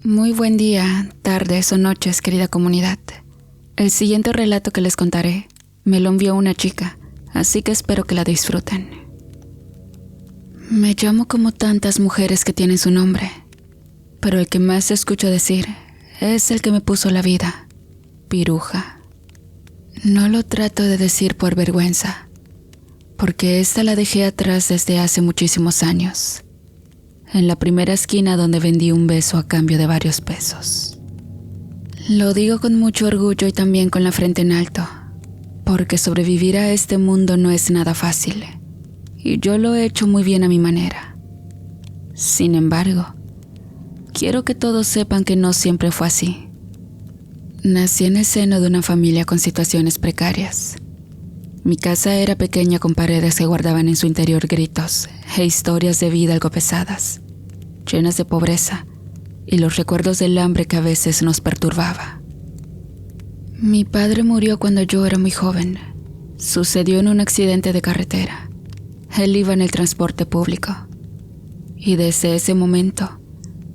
Muy buen día, tardes o noches, querida comunidad. El siguiente relato que les contaré me lo envió una chica, así que espero que la disfruten. Me llamo como tantas mujeres que tienen su nombre, pero el que más escucho decir es el que me puso la vida, Piruja. No lo trato de decir por vergüenza, porque esta la dejé atrás desde hace muchísimos años, en la primera esquina donde vendí un beso a cambio de varios pesos. Lo digo con mucho orgullo y también con la frente en alto, porque sobrevivir a este mundo no es nada fácil, y yo lo he hecho muy bien a mi manera. Sin embargo, quiero que todos sepan que no siempre fue así. Nací en el seno de una familia con situaciones precarias. Mi casa era pequeña con paredes que guardaban en su interior gritos e historias de vida algo pesadas, llenas de pobreza y los recuerdos del hambre que a veces nos perturbaba. Mi padre murió cuando yo era muy joven. Sucedió en un accidente de carretera. Él iba en el transporte público. Y desde ese momento,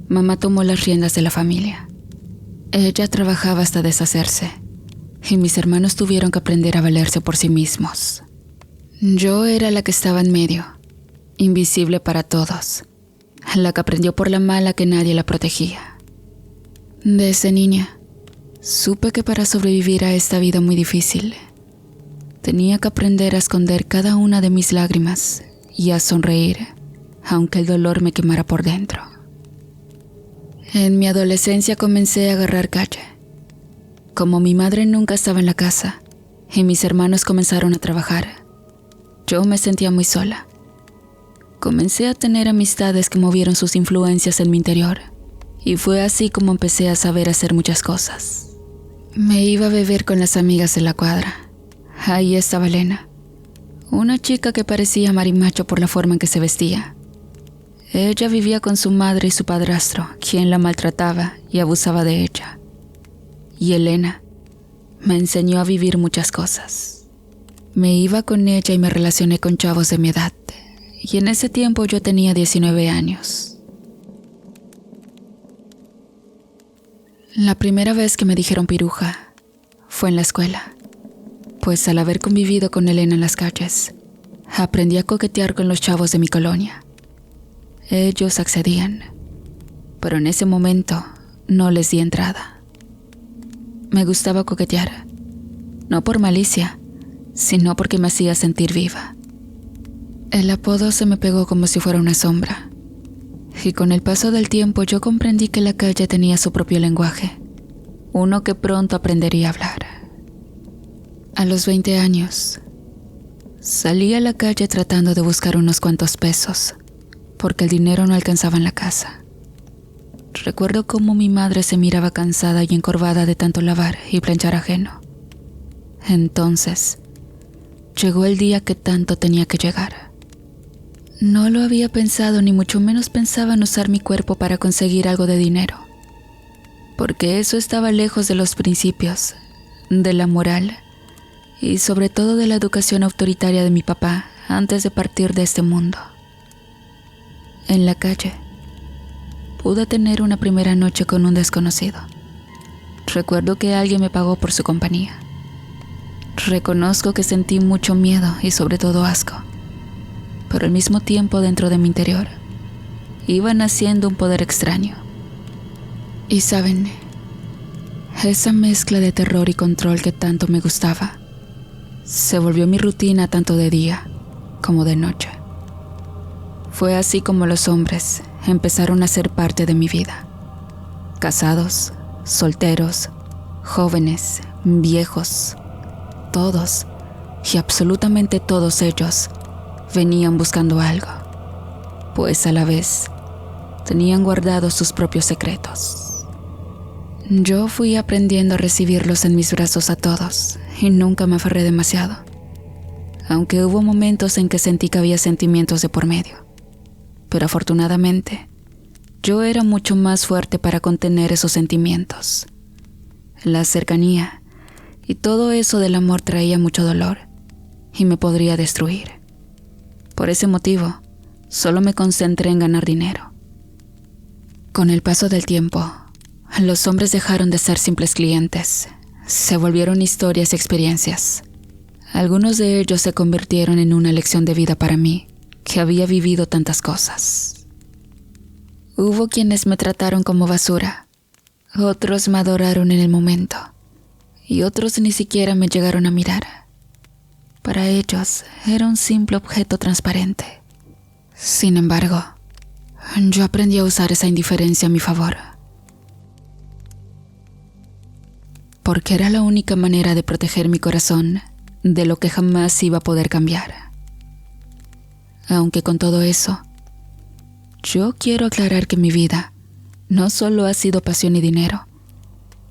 mamá tomó las riendas de la familia. Ella trabajaba hasta deshacerse, y mis hermanos tuvieron que aprender a valerse por sí mismos. Yo era la que estaba en medio, invisible para todos, la que aprendió por la mala que nadie la protegía. Desde niña, supe que para sobrevivir a esta vida muy difícil, tenía que aprender a esconder cada una de mis lágrimas y a sonreír, aunque el dolor me quemara por dentro. En mi adolescencia comencé a agarrar calle. Como mi madre nunca estaba en la casa y mis hermanos comenzaron a trabajar, yo me sentía muy sola. Comencé a tener amistades que movieron sus influencias en mi interior, y fue así como empecé a saber hacer muchas cosas. Me iba a beber con las amigas de la cuadra. Ahí estaba Elena, una chica que parecía marimacho por la forma en que se vestía. Ella vivía con su madre y su padrastro, quien la maltrataba y abusaba de ella. Y Elena me enseñó a vivir muchas cosas. Me iba con ella y me relacioné con chavos de mi edad, y en ese tiempo yo tenía 19 años. La primera vez que me dijeron piruja fue en la escuela, pues al haber convivido con Elena en las calles, aprendí a coquetear con los chavos de mi colonia. Ellos accedían, pero en ese momento no les di entrada. Me gustaba coquetear, no por malicia, sino porque me hacía sentir viva. El apodo se me pegó como si fuera una sombra, y con el paso del tiempo yo comprendí que la calle tenía su propio lenguaje, uno que pronto aprendería a hablar. A los 20 años, salí a la calle tratando de buscar unos cuantos pesos, porque el dinero no alcanzaba en la casa. Recuerdo cómo mi madre se miraba cansada y encorvada de tanto lavar y planchar ajeno. Entonces, llegó el día que tanto tenía que llegar. No lo había pensado, ni mucho menos pensaba en usar mi cuerpo para conseguir algo de dinero, porque eso estaba lejos de los principios, de la moral y sobre todo de la educación autoritaria de mi papá antes de partir de este mundo. En la calle, pude tener una primera noche con un desconocido. Recuerdo que alguien me pagó por su compañía. Reconozco que sentí mucho miedo y sobre todo asco, pero al mismo tiempo dentro de mi interior iba naciendo un poder extraño. Y saben, esa mezcla de terror y control que tanto me gustaba se volvió mi rutina tanto de día como de noche. Fue así como los hombres empezaron a ser parte de mi vida. Casados, solteros, jóvenes, viejos, todos y absolutamente todos ellos venían buscando algo, pues a la vez tenían guardados sus propios secretos. Yo fui aprendiendo a recibirlos en mis brazos a todos y nunca me aferré demasiado, aunque hubo momentos en que sentí que había sentimientos de por medio. Pero afortunadamente, yo era mucho más fuerte para contener esos sentimientos. La cercanía y todo eso del amor traía mucho dolor y me podría destruir. Por ese motivo, solo me concentré en ganar dinero. Con el paso del tiempo, Los hombres dejaron de ser simples clientes. Se volvieron historias y experiencias. Algunos de ellos se convirtieron en una lección de vida para mí, que había vivido tantas cosas. Hubo quienes me trataron como basura, otros me adoraron en el momento, y otros ni siquiera me llegaron a mirar. Para ellos era un simple objeto transparente. Sin embargo, yo aprendí a usar esa indiferencia a mi favor, porque era la única manera de proteger mi corazón de lo que jamás iba a poder cambiar. Aunque con todo eso, yo quiero aclarar que mi vida no solo ha sido pasión y dinero,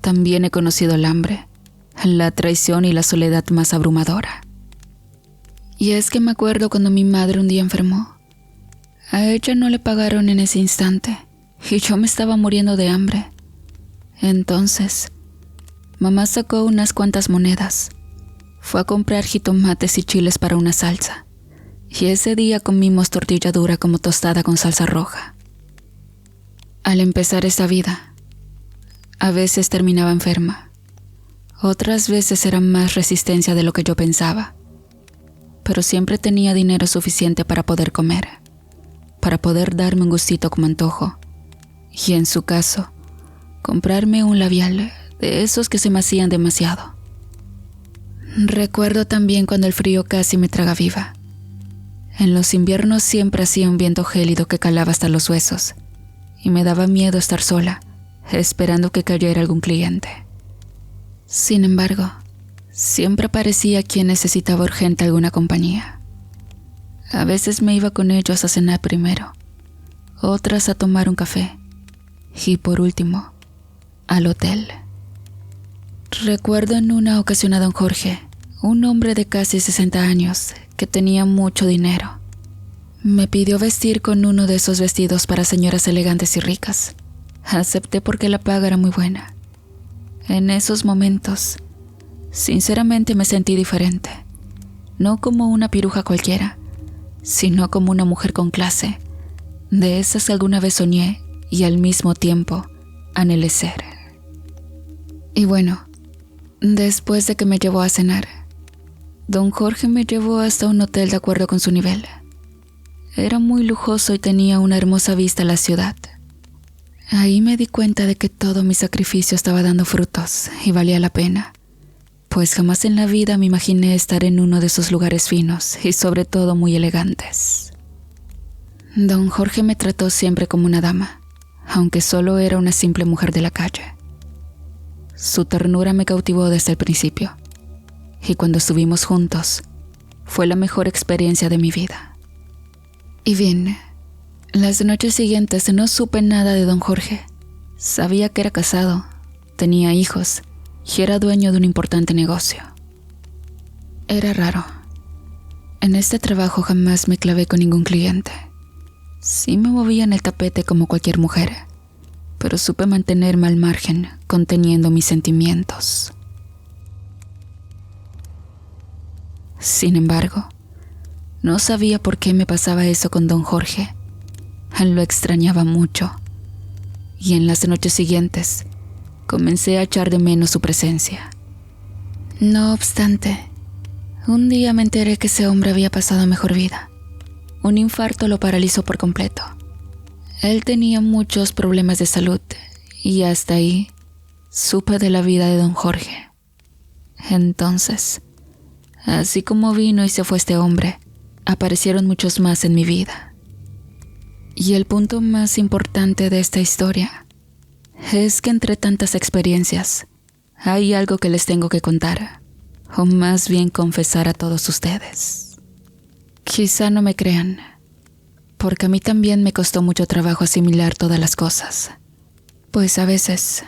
también he conocido el hambre, la traición y la soledad más abrumadora. Y es que me acuerdo cuando mi madre un día enfermó. A ella no le pagaron en ese instante y yo me estaba muriendo de hambre. Entonces, mamá sacó unas cuantas monedas. Fue a comprar jitomates y chiles para una salsa. Y ese día comimos tortilla dura como tostada con salsa roja. Al empezar esta vida, a veces terminaba enferma. Otras veces era más resistencia de lo que yo pensaba. Pero siempre tenía dinero suficiente para poder comer, para poder darme un gustito como antojo. Y en su caso, comprarme un labial de esos que se me hacían demasiado. Recuerdo también cuando el frío casi me traga viva. En los inviernos siempre hacía un viento gélido que calaba hasta los huesos, y me daba miedo estar sola, esperando que cayera algún cliente. Sin embargo, siempre aparecía quien necesitaba urgente alguna compañía. A veces me iba con ellos a cenar primero, otras a tomar un café, y por último, al hotel. Recuerdo en una ocasión a don Jorge, un hombre de casi 60 años que tenía mucho dinero. Me pidió vestir con uno de esos vestidos para señoras elegantes y ricas. Acepté porque la paga era muy buena. En esos momentos, sinceramente me sentí diferente. No como una piruja cualquiera, sino como una mujer con clase, de esas que alguna vez soñé y al mismo tiempo anhelé ser. Y bueno, después de que me llevó a cenar, don Jorge me llevó hasta un hotel de acuerdo con su nivel. Era muy lujoso y tenía una hermosa vista a la ciudad. Ahí me di cuenta de que todo mi sacrificio estaba dando frutos y valía la pena, pues jamás en la vida me imaginé estar en uno de esos lugares finos y sobre todo muy elegantes. Don Jorge me trató siempre como una dama, aunque solo era una simple mujer de la calle. Su ternura me cautivó desde el principio, y cuando estuvimos juntos, fue la mejor experiencia de mi vida. Y bien, las noches siguientes no supe nada de don Jorge. Sabía que era casado, tenía hijos y era dueño de un importante negocio. Era raro. En este trabajo jamás me clavé con ningún cliente. Sí me movía en el tapete como cualquier mujer, pero supe mantenerme al margen, conteniendo mis sentimientos. Sin embargo, no sabía por qué me pasaba eso con don Jorge. Lo extrañaba mucho, y en las noches siguientes comencé a echar de menos su presencia. No obstante, un día me enteré que ese hombre había pasado mejor vida. Un infarto lo paralizó por completo. Él tenía muchos problemas de salud, y hasta ahí supe de la vida de don Jorge. Entonces, así como vino y se fue este hombre, aparecieron muchos más en mi vida. Y el punto más importante de esta historia es que entre tantas experiencias hay algo que les tengo que contar, o más bien confesar a todos ustedes. Quizá no me crean, porque a mí también me costó mucho trabajo asimilar todas las cosas, pues a veces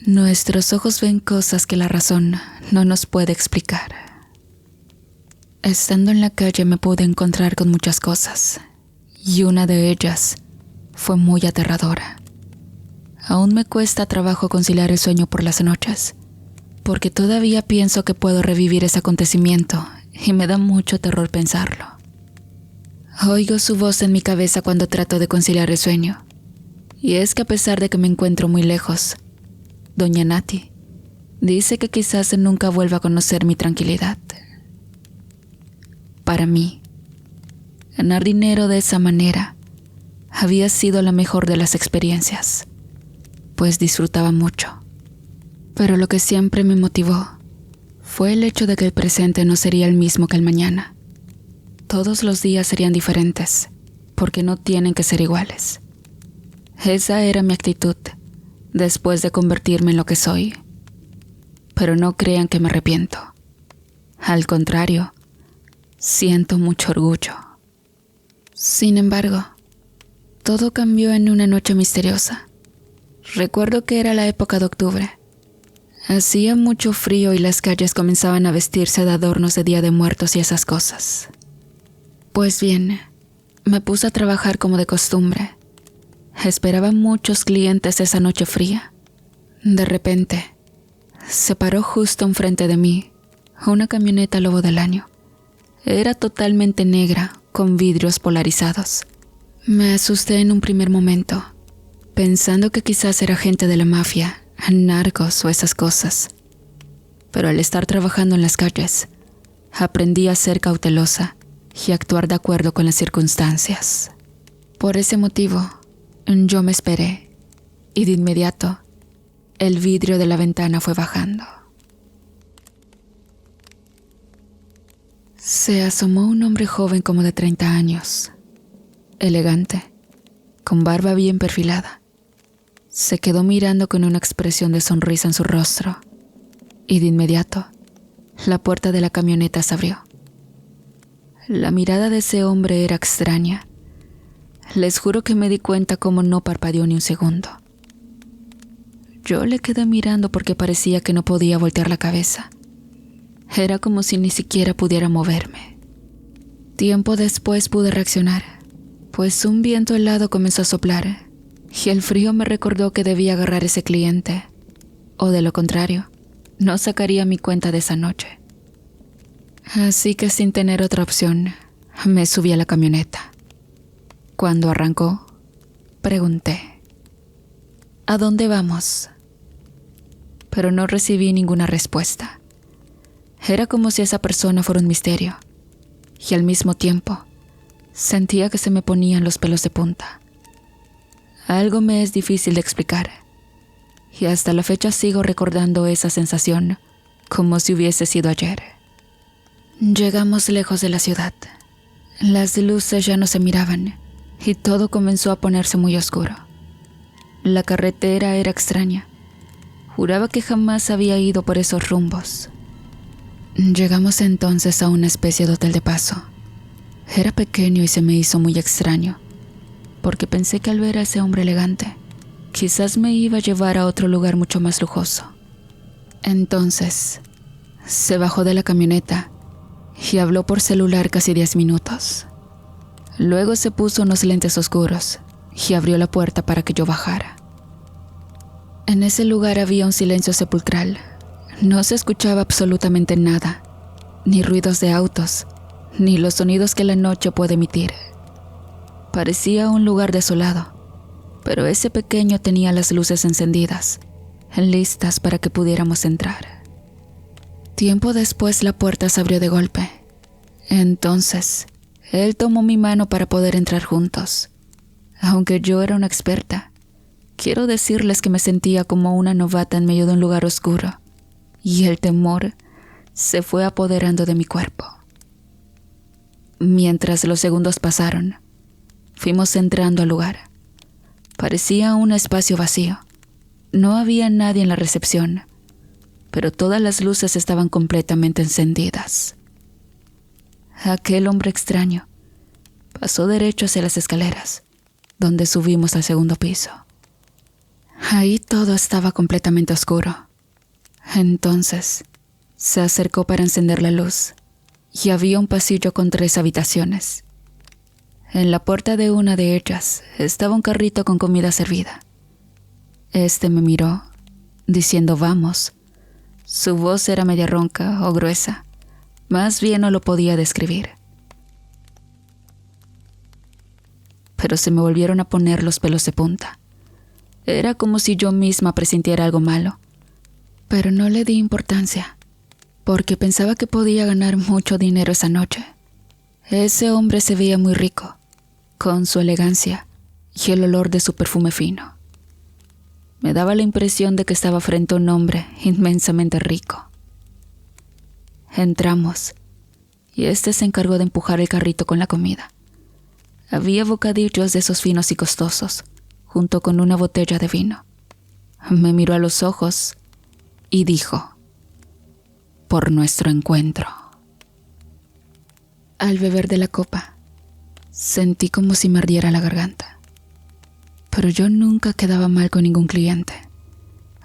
nuestros ojos ven cosas que la razón no nos puede explicar. Estando en la calle me pude encontrar con muchas cosas, y una de ellas fue muy aterradora. Aún me cuesta trabajo conciliar el sueño por las noches, porque todavía pienso que puedo revivir ese acontecimiento y me da mucho terror pensarlo. Oigo su voz en mi cabeza cuando trato de conciliar el sueño, y es que a pesar de que me encuentro muy lejos, doña Nati, dice que quizás nunca vuelva a conocer mi tranquilidad. Para mí, ganar dinero de esa manera había sido la mejor de las experiencias, pues disfrutaba mucho. Pero lo que siempre me motivó fue el hecho de que el presente no sería el mismo que el mañana. Todos los días serían diferentes, porque no tienen que ser iguales. Esa era mi actitud después de convertirme en lo que soy. Pero no crean que me arrepiento. Al contrario, siento mucho orgullo. Sin embargo, todo cambió en una noche misteriosa. Recuerdo que era la época de octubre. Hacía mucho frío y las calles comenzaban a vestirse de adornos de Día de Muertos y esas cosas. Pues bien, me puse a trabajar como de costumbre. Esperaba muchos clientes esa noche fría. De repente, se paró justo enfrente de mí una camioneta Lobo del Año. Era totalmente negra, con vidrios polarizados. Me asusté en un primer momento, pensando que quizás era gente de la mafia, narcos o esas cosas. Pero al estar trabajando en las calles, aprendí a ser cautelosa y actuar de acuerdo con las circunstancias. Por ese motivo, yo me esperé, y de inmediato, el vidrio de la ventana fue bajando. Se asomó un hombre joven como de 30 años, elegante, con barba bien perfilada. Se quedó mirando con una expresión de sonrisa en su rostro, y de inmediato, la puerta de la camioneta se abrió. La mirada de ese hombre era extraña. Les juro que me di cuenta cómo no parpadeó ni un segundo. Yo le quedé mirando porque parecía que no podía voltear la cabeza. Era como si ni siquiera pudiera moverme. Tiempo después pude reaccionar, pues un viento helado comenzó a soplar y el frío me recordó que debía agarrar ese cliente, o de lo contrario, no sacaría mi cuenta de esa noche. Así que sin tener otra opción, me subí a la camioneta. Cuando arrancó, pregunté: ¿a dónde vamos? Pero no recibí ninguna respuesta. Era como si esa persona fuera un misterio, y al mismo tiempo, sentía que se me ponían los pelos de punta. Algo me es difícil de explicar, y hasta la fecha sigo recordando esa sensación como si hubiese sido ayer. Llegamos lejos de la ciudad. Las luces ya no se miraban, y todo comenzó a ponerse muy oscuro. La carretera era extraña. Juraba que jamás había ido por esos rumbos. Llegamos entonces a una especie de hotel de paso. Era pequeño y se me hizo muy extraño, porque pensé que al ver a ese hombre elegante, quizás me iba a llevar a otro lugar mucho más lujoso. Entonces, se bajó de la camioneta y habló por celular casi 10 minutos. Luego se puso unos lentes oscuros y abrió la puerta para que yo bajara. En ese lugar había un silencio sepulcral. No se escuchaba absolutamente nada, ni ruidos de autos, ni los sonidos que la noche puede emitir. Parecía un lugar desolado, pero ese pequeño tenía las luces encendidas, listas para que pudiéramos entrar. Tiempo después la puerta se abrió de golpe. Entonces, él tomó mi mano para poder entrar juntos. Aunque yo era una experta, quiero decirles que me sentía como una novata en medio de un lugar oscuro, y el temor se fue apoderando de mi cuerpo. Mientras los segundos pasaron, fuimos entrando al lugar. Parecía un espacio vacío. No había nadie en la recepción, pero todas las luces estaban completamente encendidas. Aquel hombre extraño pasó derecho hacia las escaleras, donde subimos al segundo piso. Ahí todo estaba completamente oscuro. Entonces, se acercó para encender la luz, y había un pasillo con 3 habitaciones. En la puerta de una de ellas estaba un carrito con comida servida. Este me miró, diciendo vamos. Su voz era media ronca o gruesa, más bien no lo podía describir. Pero se me volvieron a poner los pelos de punta. Era como si yo misma presintiera algo malo, Pero no le di importancia, porque pensaba que podía ganar mucho dinero esa noche. Ese hombre se veía muy rico, con su elegancia y el olor de su perfume fino. Me daba la impresión de que estaba frente a un hombre inmensamente rico. Entramos, y este se encargó de empujar el carrito con la comida. Había bocadillos de esos finos y costosos, junto con una botella de vino. Me miró a los ojos y dijo: «Por nuestro encuentro». Al beber de la copa, sentí como si me ardiera la garganta. Pero yo nunca quedaba mal con ningún cliente,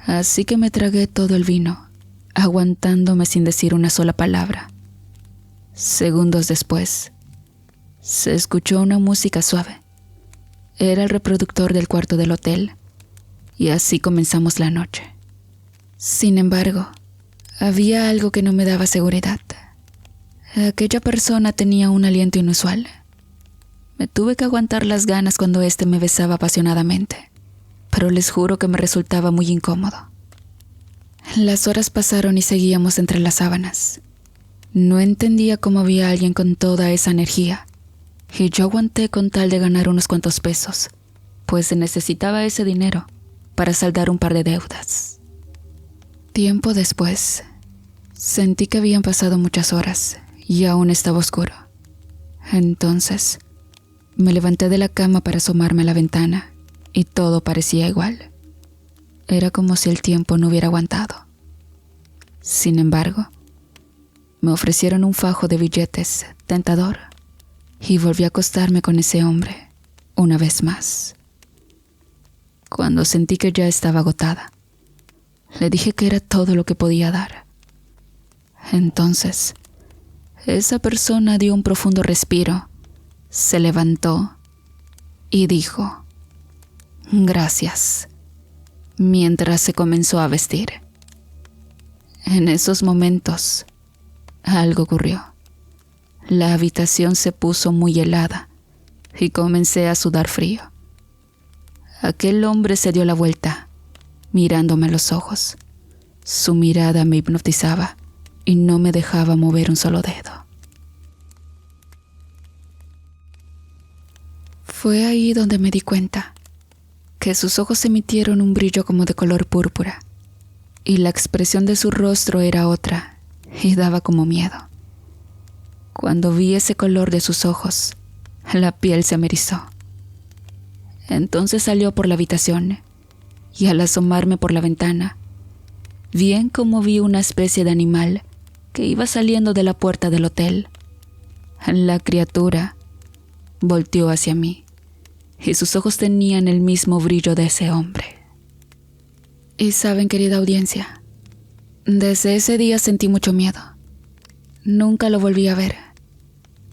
así que me tragué todo el vino, aguantándome sin decir una sola palabra. Segundos después, se escuchó una música suave. Era el reproductor del cuarto del hotel, y así comenzamos la noche. Sin embargo, había algo que no me daba seguridad. Aquella persona tenía un aliento inusual. Me tuve que aguantar las ganas cuando éste me besaba apasionadamente, pero les juro que me resultaba muy incómodo. Las horas pasaron y seguíamos entre las sábanas. No entendía cómo había alguien con toda esa energía, y yo aguanté con tal de ganar unos cuantos pesos, pues necesitaba ese dinero para saldar un par de deudas. Tiempo después, sentí que habían pasado muchas horas y aún estaba oscuro. Entonces, me levanté de la cama para asomarme a la ventana y todo parecía igual. Era como si el tiempo no hubiera aguantado. Sin embargo, me ofrecieron un fajo de billetes tentador y volví a acostarme con ese hombre una vez más. Cuando sentí que ya estaba agotada, le dije que era todo lo que podía dar. Entonces, esa persona dio un profundo respiro, se levantó y dijo: «Gracias», mientras se comenzó a vestir. En esos momentos, algo ocurrió. La habitación se puso muy helada y comencé a sudar frío. Aquel hombre se dio la vuelta, mirándome a los ojos. Su mirada me hipnotizaba y no me dejaba mover un solo dedo. Fue ahí donde me di cuenta que sus ojos emitieron un brillo como de color púrpura, y la expresión de su rostro era otra y daba como miedo. Cuando vi ese color de sus ojos, la piel se me erizó. Entonces salió por la habitación y al asomarme por la ventana, vi como vi una especie de animal que iba saliendo de la puerta del hotel. La criatura volteó hacia mí y sus ojos tenían el mismo brillo de ese hombre. Y saben, querida audiencia, desde ese día sentí mucho miedo. Nunca lo volví a ver,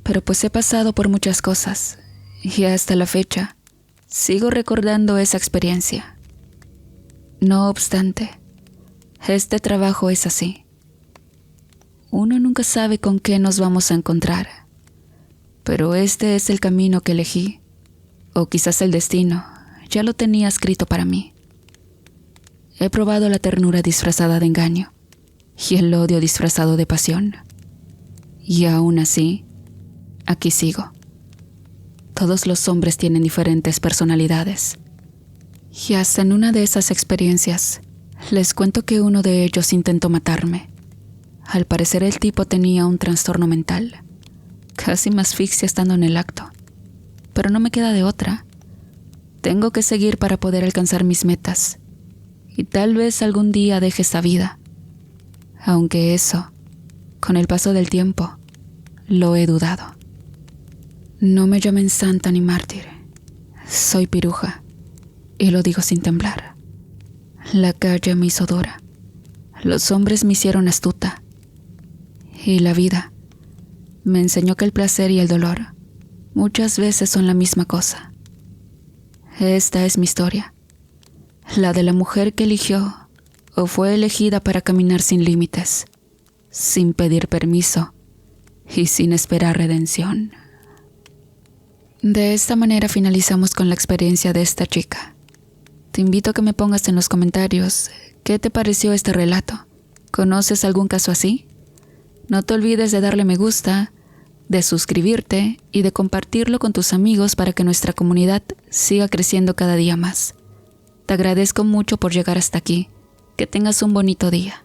pero pues he pasado por muchas cosas y hasta la fecha sigo recordando esa experiencia. No obstante, este trabajo es así. Uno nunca sabe con qué nos vamos a encontrar, pero este es el camino que elegí, o quizás el destino ya lo tenía escrito para mí. He probado la ternura disfrazada de engaño y el odio disfrazado de pasión. Y aún así, aquí sigo. Todos los hombres tienen diferentes personalidades. Y hasta en una de esas experiencias, les cuento que uno de ellos intentó matarme. Al parecer el tipo tenía un trastorno mental. Casi me asfixia estando en el acto. Pero no me queda de otra. Tengo que seguir para poder alcanzar mis metas. Y tal vez algún día deje esta vida. Aunque eso, con el paso del tiempo, lo he dudado. No me llamen santa ni mártir. Soy piruja, y lo digo sin temblar. La calle me hizo dura. Los hombres me hicieron astuta. Y la vida me enseñó que el placer y el dolor muchas veces son la misma cosa. Esta es mi historia. La de la mujer que eligió o fue elegida para caminar sin límites, sin pedir permiso y sin esperar redención. De esta manera finalizamos con la experiencia de esta chica. Te invito a que me pongas en los comentarios qué te pareció este relato ¿Conoces algún caso así? No te olvides de darle me gusta, de suscribirte y de compartirlo con tus amigos para que nuestra comunidad siga creciendo cada día más. Te agradezco mucho por llegar hasta aquí. Que tengas un bonito día.